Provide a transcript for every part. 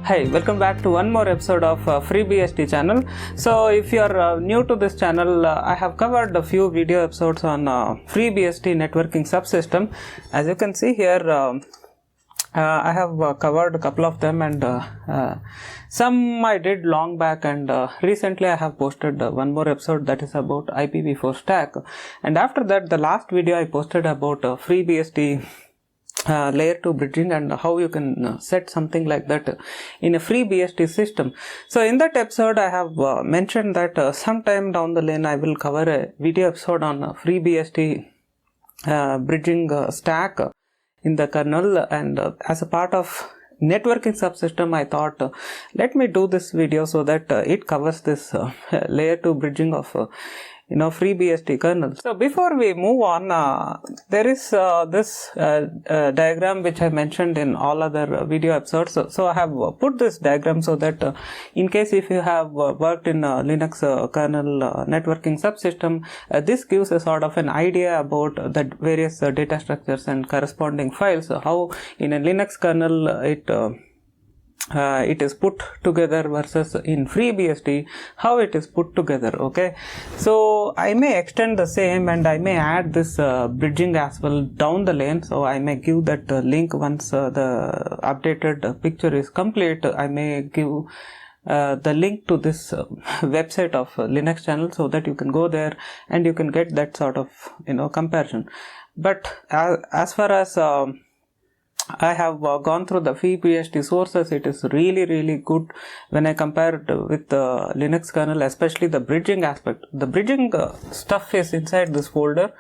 Hi, welcome back to one more episode of FreeBSD Channel. So if you are new to this channel, I have covered a few video episodes on FreeBSD networking subsystem. As you can see here, I have covered a couple of them, and some I did long back, and recently I have posted one more episode that is about IPv4 stack. And after that, the last video I posted about FreeBSD layer 2 bridging and how you can set something like that in a FreeBSD system. So in that episode I have mentioned that sometime down the lane I will cover a video episode on FreeBSD bridging stack in the kernel, and as a part of networking subsystem I thought let me do this video so that it covers this layer 2 bridging of FreeBSD kernel. So before we move on, there is this diagram which I mentioned in all other video episodes. So I have put this diagram so that in case if you have worked in Linux kernel networking subsystem, this gives a sort of an idea about the various data structures and corresponding files, how in a Linux kernel it is put together versus in FreeBSD how it is put together. Okay, so I may extend the same and I may add this bridging as well down the lane. So I may give that link once the updated picture is complete. I may give the link to this website of Linux channel so that you can go there and you can get that sort of comparison. But as far as I have gone through the FreeBSD sources, it is really good when I compare it with the Linux kernel, especially the bridging aspect. The bridging stuff is inside this folder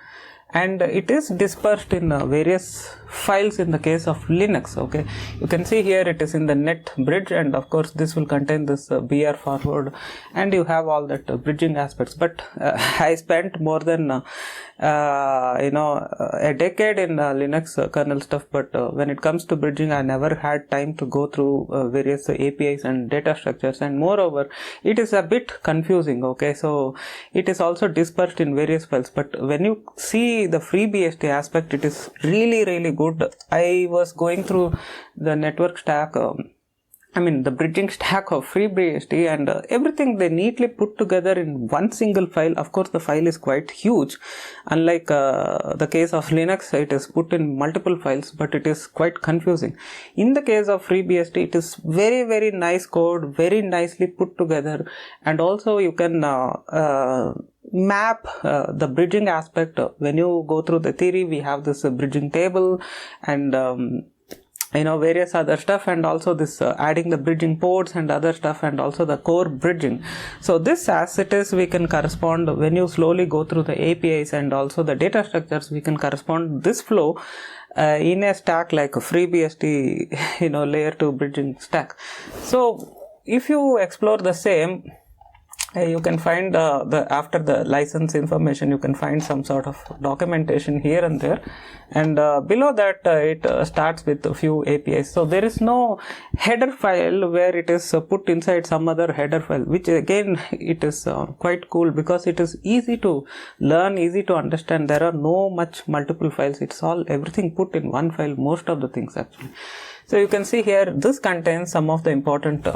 and it is dispersed in various files in the case of Linux. Okay, you can see here it is in the net bridge, and of course this will contain this BR forward, and you have all that bridging aspects. But I spent more than a decade in Linux kernel stuff, but when it comes to bridging I never had time to go through various APIs and data structures, and moreover it is a bit confusing. Okay, so it is also dispersed in various files, but when you see the FreeBSD aspect, it is really good. I was going through the network stack, the bridging stack of FreeBSD, and everything they neatly put together in one single file. Of course the file is quite huge, unlike the case of Linux, it is put in multiple files, but it is quite confusing. In the case of FreeBSD, it is very nice code, very nicely put together, and also you can map the bridging aspect. When you go through the theory, we have this bridging table and various other stuff, and also this adding the bridging ports and other stuff, and also the core bridging. So this as it is, we can correspond when you slowly go through the APIs and also the data structures, we can correspond this flow in a stack like a FreeBSD layer 2 bridging stack. So if you explore the same, you can find after the license information you can find some sort of documentation here and there, and below that it starts with a few APIs. So there is no header file where it is put inside some other header file, which again it is quite cool because it is easy to learn, easy to understand. There are no much multiple files, it's all everything put in one file, most of the things actually. So you can see here this contains some of the important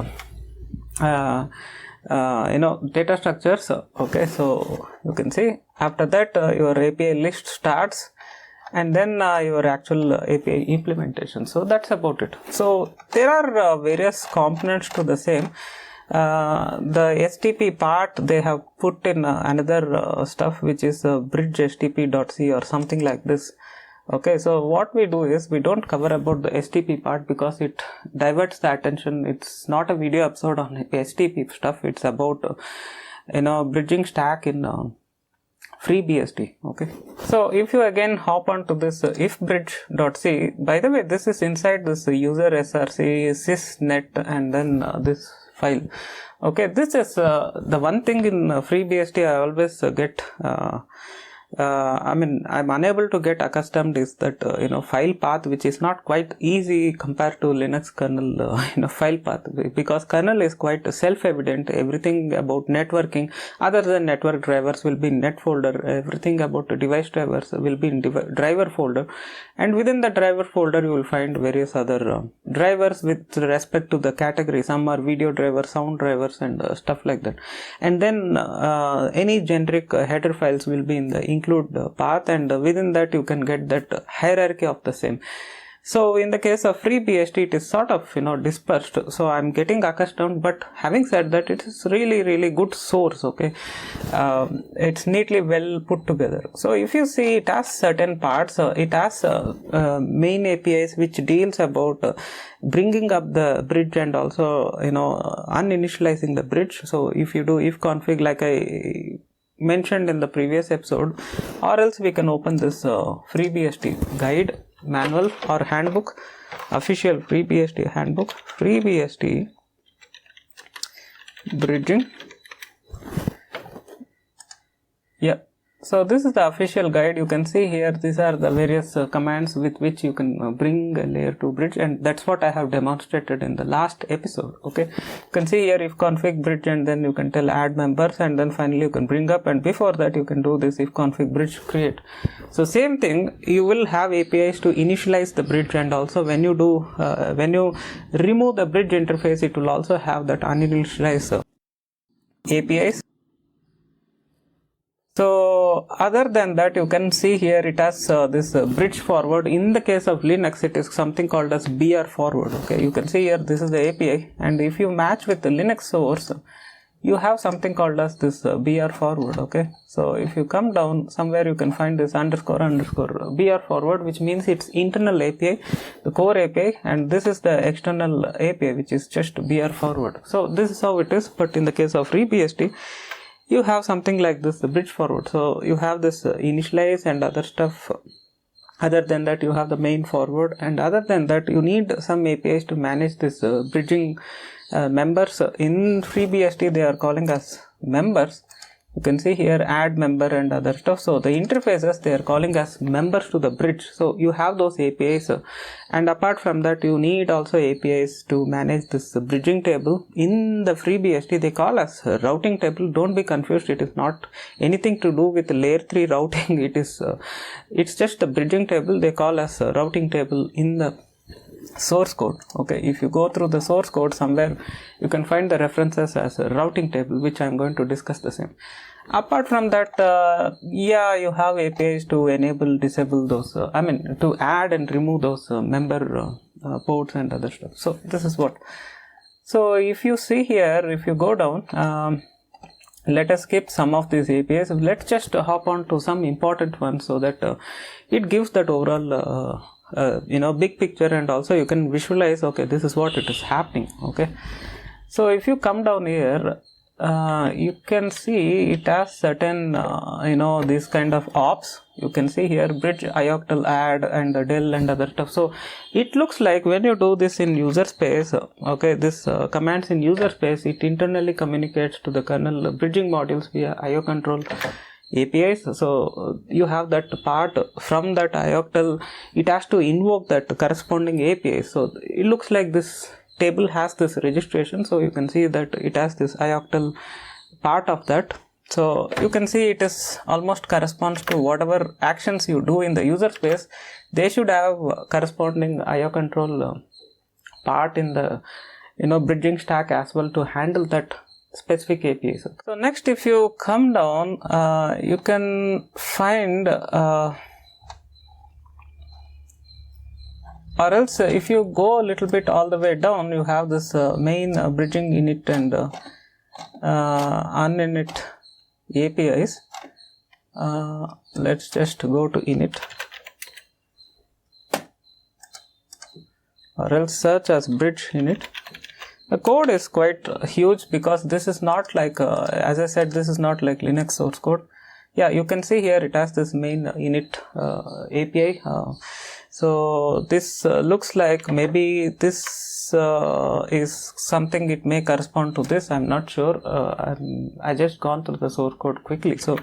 data structures. Okay, so you can see after that your API list starts, and then your actual API implementation. So that's about it. So there are various components to the same. The STP part they have put in another stuff which is bridge stp.c or something like this. Okay, so what we do is we don't cover about the STP part because it diverts the attention. It's not a video episode on STP stuff. It's about bridging stack in FreeBSD. Okay, so if you again hop onto this ifbridge.c, by the way, this is inside this user src sysnet and then this file. Okay, this is the one thing in FreeBSD I always get I'm unable to get accustomed is that file path, which is not quite easy compared to Linux kernel file path, because kernel is quite self-evident. Everything about networking other than network drivers will be in net folder, everything about device drivers will be in driver folder, and within the driver folder you will find various other drivers with respect to the category. Some are video drivers, sound drivers, and stuff like that. And then any generic header files will be in the include path, and within that you can get that hierarchy of the same. So in the case of FreeBSD, it is sort of dispersed, so I'm getting accustomed. But having said that, it is really good source. Okay, it's neatly well put together. So if you see, it has certain parts. It has main APIs which deals about bringing up the bridge and also uninitializing the bridge. So if you do if config, like I mentioned in the previous episode, or else we can open this FreeBSD guide, manual or handbook, official FreeBSD handbook, FreeBSD bridging. Yeah, so this is the official guide. You can see here, these are the various commands with which you can bring a layer 2 bridge, and that's what I have demonstrated in the last episode. Okay, you can see here if config bridge, and then you can tell add members, and then finally you can bring up, and before that you can do this if config bridge create. So same thing, you will have APIs to initialize the bridge, and also when you do when you remove the bridge interface, it will also have that uninitialized APIs. So other than that, you can see here it has this bridge forward. In the case of Linux, it is something called as BR forward. Okay, you can see here this is the API, and if you match with the Linux source, you have something called as this BR forward. Okay, so if you come down somewhere, you can find this underscore BR forward, which means it's internal API, the core API, and this is the external API, which is just BR forward. So this is how it is. But in the case of FreeBSD, you have something like this, the bridge forward. So you have this initialize and other stuff. Other than that, you have the main forward, and other than that, you need some APIs to manage this bridging members. In FreeBSD, they are calling as members. You can see here add member and other stuff. So the interfaces, they are calling as members to the bridge. So you have those APIs, and apart from that, you need also APIs to manage this bridging table. In the FreeBSD, they call as routing table. Don't be confused, it is not anything to do with layer 3 routing. It is it's just the bridging table they call as routing table in the source code. Okay, if you go through the source code somewhere, you can find the references as a routing table, which I am going to discuss the same. Apart from that, you have APIs to enable, disable those, to add and remove those member ports and other stuff. So this is what. So if you see here, if you go down, let us skip some of these APIs. Let's just hop on to some important ones, so that it gives that overall big picture, and also you can visualize, okay, this is what it is happening. Okay, so if you come down here, you can see it has certain these kind of ops. You can see here bridge, ioctl, add, and the del and other stuff. So it looks like when you do this in user space, okay, this commands in user space, it internally communicates to the kernel bridging modules via IO control APIs. So you have that part from that ioctl, it has to invoke that corresponding API. So it looks like this table has this registration, so you can see that it has this ioctl part of that. So you can see it is almost corresponds to whatever actions you do in the user space, they should have corresponding IO control part in the bridging stack as well to handle that specific APIs. So next, if you come down, you can find or else if you go a little bit all the way down, you have this main bridging init and uninit APIs. Let's just go to init, or else search as bridge init. The code is quite huge, because this is not like as I said, this is not like Linux source code. yeah, you can see here it has this main init API. So this looks like maybe this is something, it may correspond to this, I'm not sure. I just gone through the source code quickly. So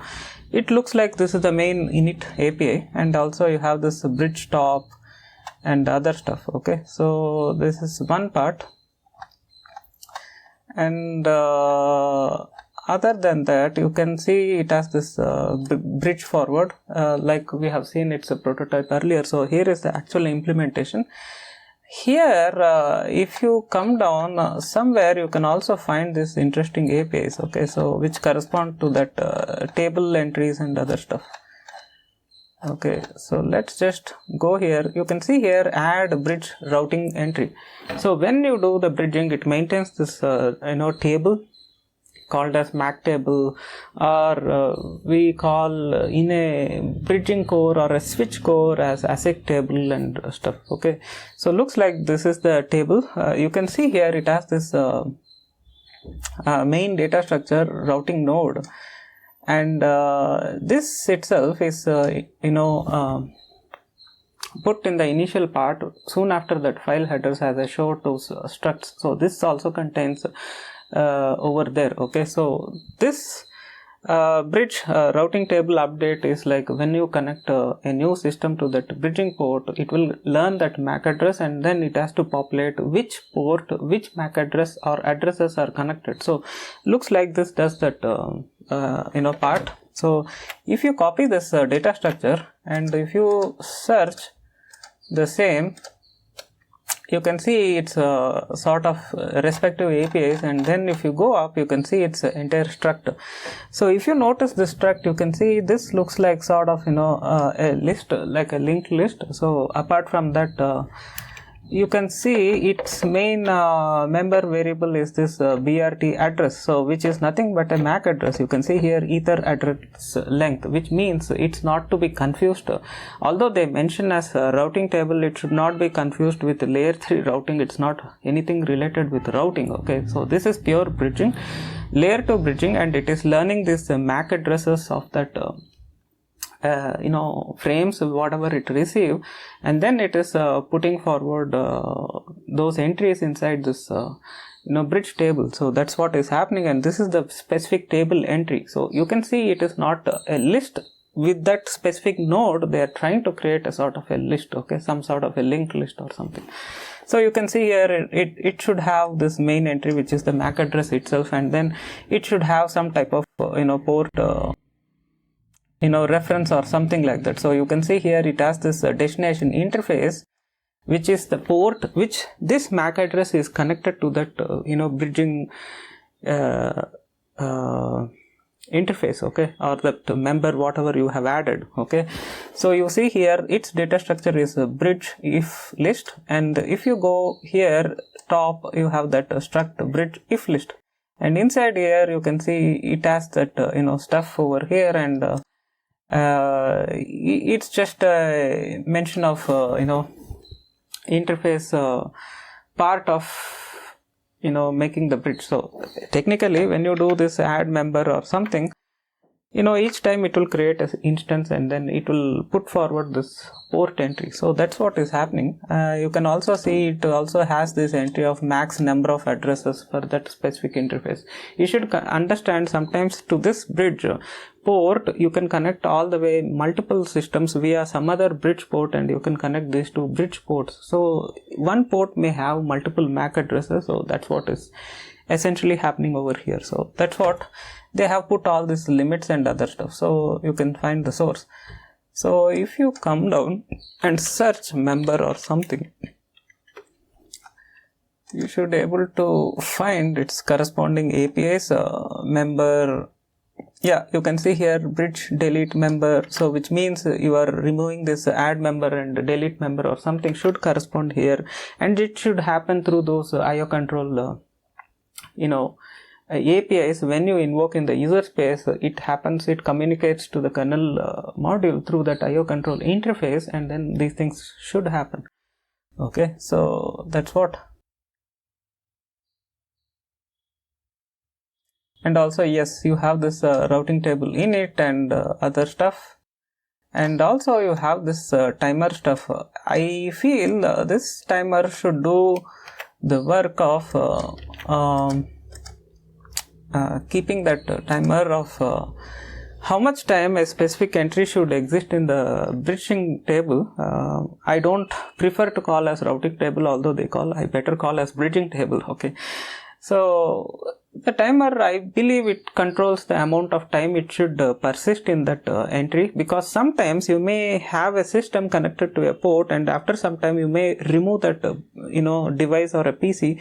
it looks like this is the main init API, and also you have this bridge top and other stuff. Okay, so this is one part, and other than that, you can see it has this bridge forward, like we have seen it's a prototype earlier. So here is the actual implementation. Here if you come down somewhere, you can also find this interesting APIs, okay, so which correspond to that table entries and other stuff. Okay, so let's just go here. You can see here add bridge routing entry. So when you do the bridging, it maintains this table called as MAC table, or we call in a bridging core or a switch core as ASIC table and stuff. Okay, so looks like this is the table. You can see here it has this main data structure routing node, and this itself is put in the initial part soon after that file headers as I showed those structs. So this also contains over there. Okay, so this bridge routing table update is like when you connect a new system to that bridging port, it will learn that MAC address, and then it has to populate which port, which MAC address or addresses are connected. So looks like this does that part. So if you copy this data structure and if you search the same, you can see it's sort of respective APIs, and then if you go up, you can see it's entire struct. So if you notice this struct, you can see this looks like sort of a list, like a linked list. So apart from that, you can see its main member variable is this BRT address, so which is nothing but a MAC address. You can see here ether address length, which means it's not to be confused. Although they mention as a routing table, it should not be confused with layer 3 routing. It's not anything related with routing. Okay, so this is pure bridging, layer 2 bridging, and it is learning this MAC addresses of that frames whatever it receive, and then it is putting forward those entries inside this bridge table. So that's what is happening, and this is the specific table entry. So you can see it is not a list with that specific node. They are trying to create a sort of a list, okay, some sort of a linked list or something. So you can see here it should have this main entry, which is the MAC address itself, and then it should have some type of port reference or something like that. So you can see here it has this destination interface, which is the port which this MAC address is connected to that bridging interface, okay, or that member whatever you have added. Okay, so you see here its data structure is a bridge if list, and if you go here top, you have that struct bridge if list, and inside here you can see it has that stuff over here, and it's just a mention of interface part of making the bridge. So technically when you do this add member or something, each time it will create an instance and then it will put forward this port entry. So that's what is happening. You can also see it also has this entry of max number of addresses for that specific interface. You should understand sometimes to this bridge port you can connect all the way multiple systems via some other bridge port, and you can connect these two bridge ports. So one port may have multiple MAC addresses. So that's what is essentially happening over here. So that's what they have put all these limits and other stuff. So you can find the source. So if you come down and search member or something, you should be able to find its corresponding APIs. Member, yeah, you can see here bridge delete member, so which means you are removing this add member and delete member or something should correspond here, and it should happen through those IO control APIs. When you invoke in the user space, it happens, it communicates to the kernel module through that IO control interface, and then these things should happen. Okay, so that's what. and also yes, you have this routing table in it and other stuff, and also you have this timer stuff. I feel this timer should do the work of keeping that timer of how much time a specific entry should exist in the bridging table. I don't prefer to call as routing table, although I better call as bridging table. Okay, so the timer, I believe it controls the amount of time it should persist in that entry, because sometimes you may have a system connected to a port, and after some time you may remove that device or a PC.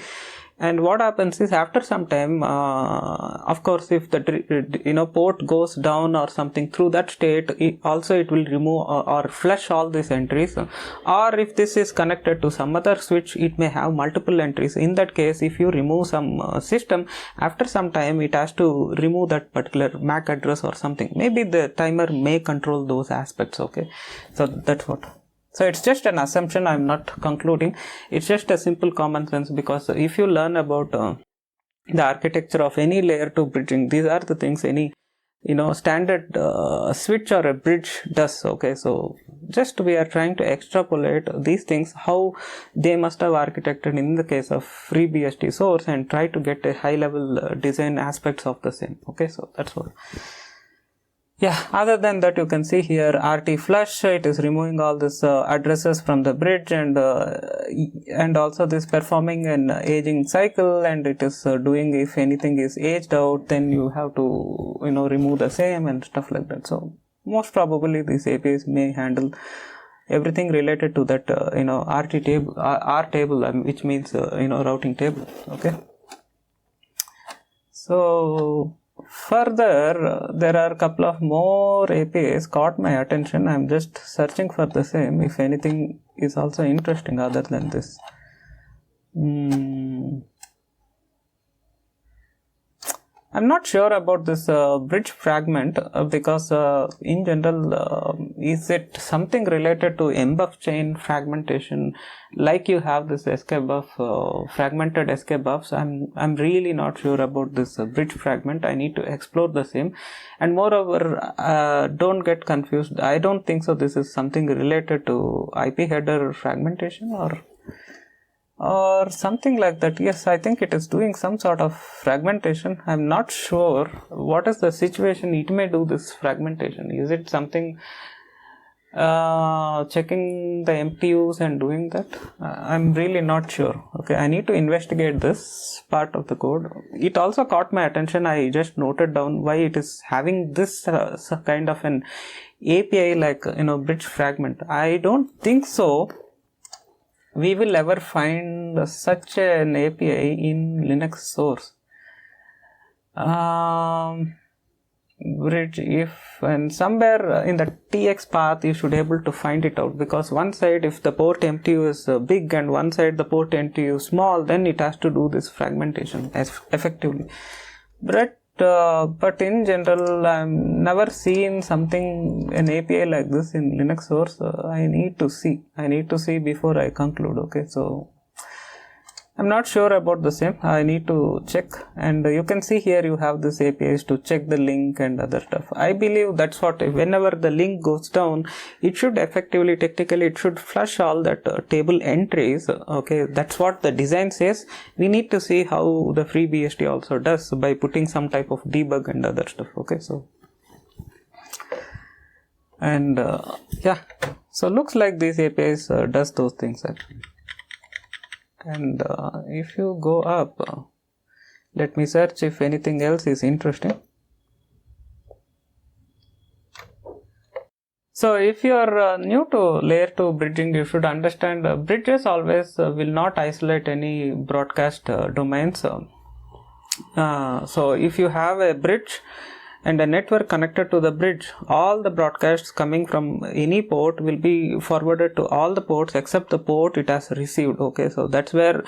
And what happens is, after some time, of course, if the port goes down or something, through that state, it will remove or flush all these entries. Or if this is connected to some other switch, it may have multiple entries. In that case, if you remove some system, after some time it has to remove that particular MAC address or something. Maybe the timer may control those aspects. Okay, so that's what. So it's just an assumption, I'm not concluding. It's just a simple common sense, because if you learn about the architecture of any layer 2 bridging, these are the things any standard switch or a bridge does. Okay, so just we are trying to extrapolate these things, how they must have architected in the case of FreeBSD source, and try to get a high level design aspects of the same. Okay, so that's what. Yeah, other than that, you can see here RT flush, it is removing all this addresses from the bridge, and also this performing an aging cycle, and it is doing, if anything is aged out, then you have to remove the same and stuff like that. So most probably these APIs may handle everything related to that RT table, R table, which means routing table. Okay, so further, there are a couple of more APIs caught my attention. I'm just searching for the same, if anything is also interesting other than this. I'm not sure about this bridge fragment, because in general, is it something related to mbuff chain fragmentation, like you have this escape buff, fragmented escape buffs? I'm really not sure about this bridge fragment. I need to explore the same. And moreover, don't get confused, I don't think so this is something related to IP header fragmentation or something like that. Yes, I think it is doing some sort of fragmentation. I'm not sure what is the situation it may do this fragmentation. Is it something checking the MTUs and doing that? I'm really not sure. Okay, I need to investigate this part of the code. It also caught my attention. I just noted down why it is having this kind of an API like bridge fragment. I don't think so we will ever find such an API in Linux source. Bridge, and somewhere in the TX path you should able to find it out, because one side, if the port MTU is big and one side the port MTU is small, then it has to do this fragmentation effectively. But in general, I've never seen an API like this in Linux source. I need to see before I conclude. Okay, so I'm not sure about the same. I need to check, and you can see here you have this APIs to check the link and other stuff. I believe that's what, whenever the link goes down, it should effectively, technically, it should flush all that table entries. Okay, that's what the design says. We need to see how the FreeBSD also does by putting some type of debug and other stuff. Okay, so and yeah, so looks like these APIs does those things actually. And if you go up, let me search if anything else is interesting. So if you are new to layer 2 bridging, you should understand bridges always will not isolate any broadcast domains. So if you have a bridge and a network connected to the bridge, all the broadcasts coming from any port will be forwarded to all the ports except the port it has received. Okay, so that's where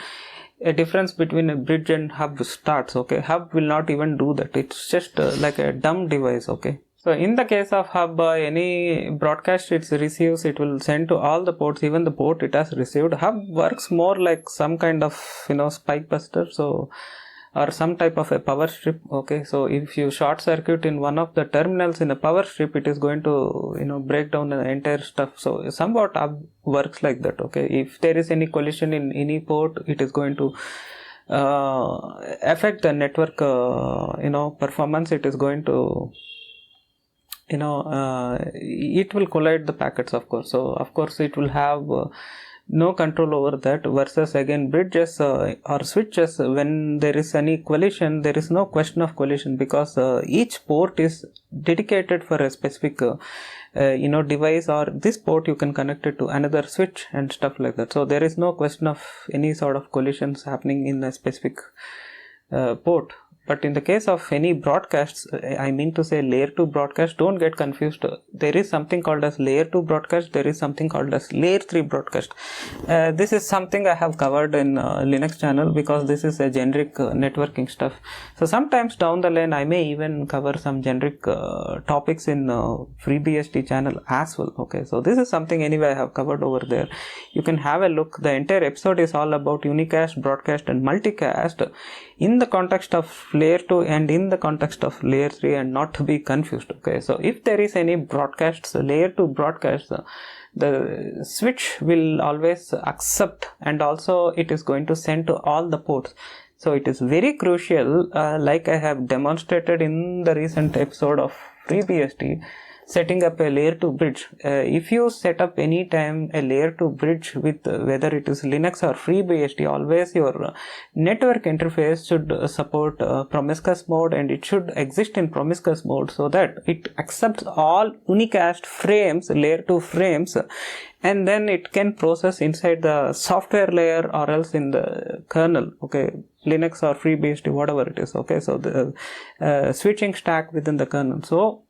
a difference between a bridge and hub starts. Okay, hub will not even do that. It's just like a dumb device. Okay, so in the case of hub, any broadcast it receives, it will send to all the ports, even the port it has received. Hub works more like some kind of spike buster. So or some type of a power strip. Okay, so if you short circuit in one of the terminals in a power strip, it is going to break down the entire stuff. So somewhat works like that. Okay, if there is any collision in any port, it is going to affect the network performance. It is going to it will collide the packets, of course. So of course it will have no control over that, versus again bridges or switches, when there is any collision, there is no question of collision, because each port is dedicated for a specific device, or this port you can connect it to another switch and stuff like that. So there is no question of any sort of collisions happening in a specific port. But in the case of any broadcasts, I mean to say layer 2 broadcast, don't get confused. There is something called as layer 2 broadcast. There is something called as layer 3 broadcast. This is something I have covered in Linux channel, because this is a generic networking stuff. So sometimes down the line, I may even cover some generic topics in FreeBSD channel as well. Okay, so this is something anyway I have covered over there. You can have a look. The entire episode is all about unicast, broadcast and multicast in the context of layer 2 and in the context of layer 3, and not to be confused. Okay, so if there is any broadcasts, layer 2 broadcasts, the switch will always accept, and also it is going to send to all the ports. So it is very crucial, like I have demonstrated in the recent episode of FreeBSD, setting up a layer 2 bridge. If you set up any time a layer 2 bridge with whether it is Linux or FreeBSD, always your network interface should support promiscuous mode, and it should exist in promiscuous mode, so that it accepts all unicast frames, layer 2 frames, and then it can process inside the software layer or else in the kernel. Okay, Linux or FreeBSD, whatever it is. Okay, so the switching stack within the kernel. So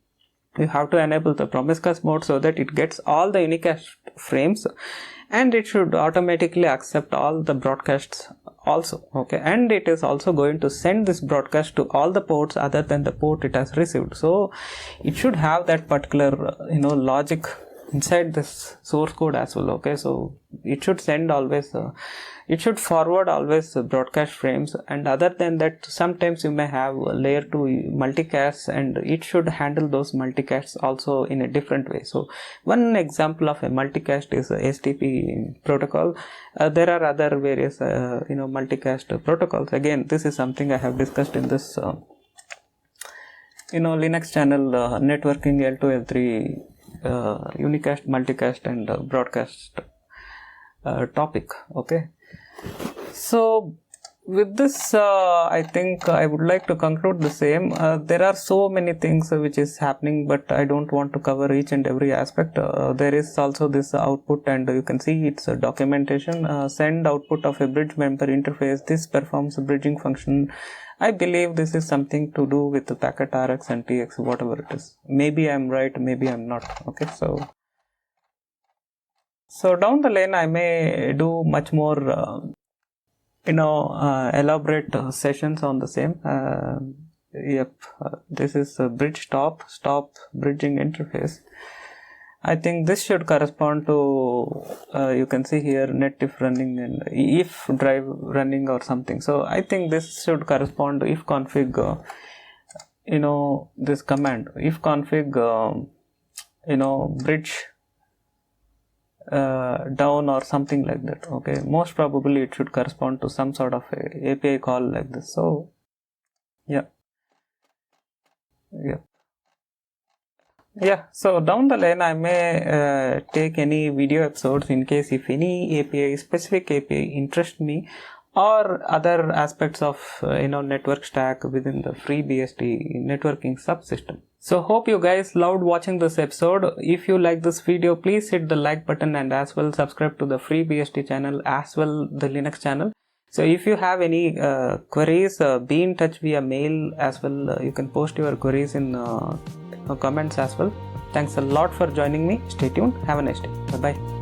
you have to enable the promiscuous mode so that it gets all the unicast frames, and it should automatically accept all the broadcasts also. Okay, and it is also going to send this broadcast to all the ports other than the port it has received. So it should have that particular logic inside this source code as well. Okay, so it should send always it should forward always broadcast frames, and other than that, sometimes you may have layer 2 multicasts, and it should handle those multicasts also in a different way. So one example of a multicast is STP protocol. There are other various multicast protocols. Again, this is something I have discussed in this Linux channel, networking L2 L3 unicast, multicast and broadcast topic. Okay, so with this I think I would like to conclude the same. There are so many things which is happening, but I don't want to cover each and every aspect. There is also this output, and you can see it's a documentation. Send output of a bridge member interface. This performs a bridging function. I believe this is something to do with the packet RX and TX, whatever it is. Maybe I'm right, maybe I'm not. Okay, so down the line I may do much more elaborate sessions on the same. This is a bridge stop bridging interface. I think this should correspond to you can see here netdiff running and if drive running or something. So I think this should correspond to if config this command, if config bridge down or something like that. Okay, most probably it should correspond to some sort of a API call like this. So so down the line I may take any video episodes in case if any API, specific API interests me, or other aspects of network stack within the FreeBSD networking subsystem. So hope you guys loved watching this episode. If you like this video, please hit the like button and as well subscribe to the FreeBSD channel as well the Linux channel. So if you have any queries, be in touch via mail as well. You can post your queries in comments as well. Thanks a lot for joining me. Stay tuned. Have a nice day. Bye bye.